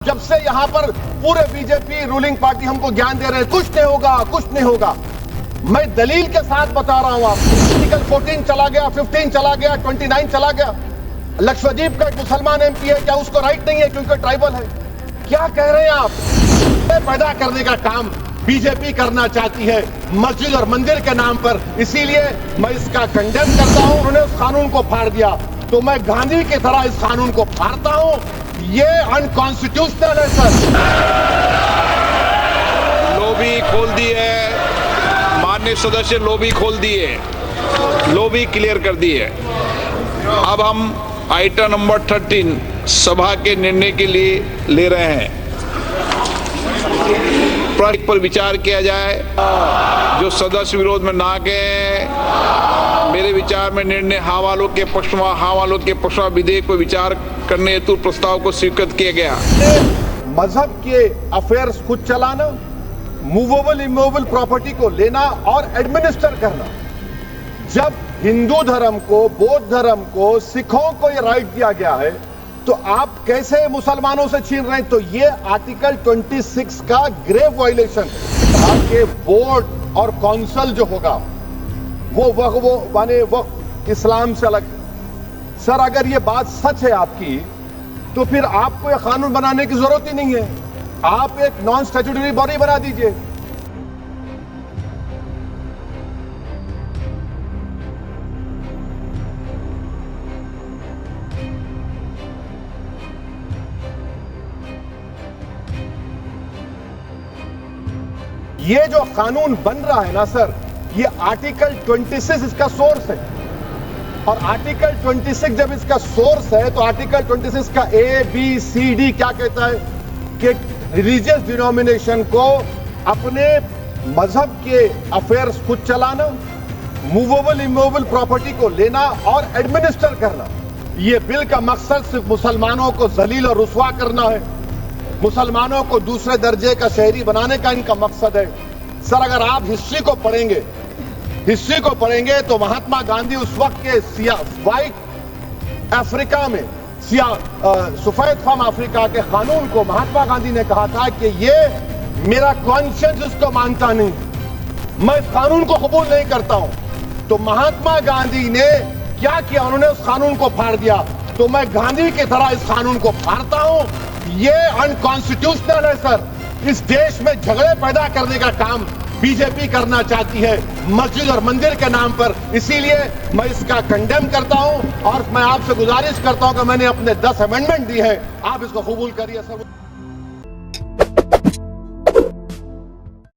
जब से यहां पर पूरे बीजेपी रूलिंग पार्टी हमको ज्ञान दे रहे हैं कुछ नहीं होगा कुछ नहीं होगा। मैं दलील के साथ बता रहा हूं आपको। आर्टिकल 14 चला गया, 15 चला गया, 29 चला गया। लक्षद्वीप का एक मुसलमान एमपी है, क्या उसको राइट नहीं है क्योंकि ट्राइबल है? क्या कह रहे हैं आप? पैदा करने का काम बीजेपी करना चाहती है मस्जिद और मंदिर के नाम पर, इसीलिए मैं इसका कंडेम करता हूं। उन्होंने उस कानून को फाड़ दिया तो मैं गांधी की तरह इस कानून को फाड़ता हूं। ये अनकॉन्स्टिट्यूशनल है सर। लॉबी खोल दी है, माननीय सदस्य लॉबी खोल दी है, लॉबी क्लियर कर दी है। अब हम आइटम नंबर 13 सभा के निर्णय के लिए ले रहे हैं। प्रश्न पर विचार किया जाए। जो सदस्य विरोध में ना गए, मेरे विचार में निर्णय हाँ वालों के पक्ष में, हाँ वालों के पक्ष में विधेयक पर विचार करने हेतु प्रस्ताव को स्वीकृत किया गया। मजहब के अफेयर्स खुद चलाना, मूवेबल इमूवेबल प्रॉपर्टी को लेना और एडमिनिस्टर करना। जब हिंदू धर्म को, बौद्ध धर्म को, सिखों को यह राइट दिया गया है तो आप कैसे मुसलमानों से छीन रहे हैं? तो ये आर्टिकल 26 का ग्रेव वायलेशन है कि बोर्ड और काउंसिल जो होगा वो माने वक्फ इस्लाम से अलग। सर अगर ये बात सच है आपकी तो फिर आपको ये कानून बनाने की जरूरत ही नहीं है। आप एक नॉन स्टैट्यूटरी बॉडी बना दीजिए। ये जो कानून बन रहा है ना सर, ये आर्टिकल 26 इसका सोर्स है। और आर्टिकल 26 जब इसका सोर्स है तो आर्टिकल 26 का ABCD क्या कहता है कि रिलीजियस डिनोमिनेशन को अपने मजहब के अफेयर्स खुद चलाना, मूवेबल इमूवेबल प्रॉपर्टी को लेना और एडमिनिस्टर करना। ये बिल का मकसद सिर्फ मुसलमानों को जलील और रुस्वा करना है, मुसलमानों को दूसरे दर्जे का शहरी बनाने का इनका मकसद है। सर अगर आप हिस्ट्री को पढ़ेंगे तो महात्मा गांधी उस वक्त के व्हाइट अफ्रीका में सफेद फार्म अफ्रीका के कानून को महात्मा गांधी ने कहा था कि ये मेरा कॉन्शियंस इसको मानता नहीं, मैं इस कानून को कबूल नहीं करता हूं। तो महात्मा गांधी ने क्या किया? उन्होंने उस कानून को फाड़ दिया। तो मैं गांधी की तरह इस कानून को फाड़ता हूं। ये अनकॉन्स्टिट्यूशनल है सर। इस देश में झगड़े पैदा करने का काम बीजेपी करना चाहती है मस्जिद और मंदिर के नाम पर, इसीलिए मैं इसका कंडेम करता हूं। और मैं आपसे गुजारिश करता हूं कि मैंने अपने 10 अमेंडमेंट दी है, आप इसको कबूल करिए सर।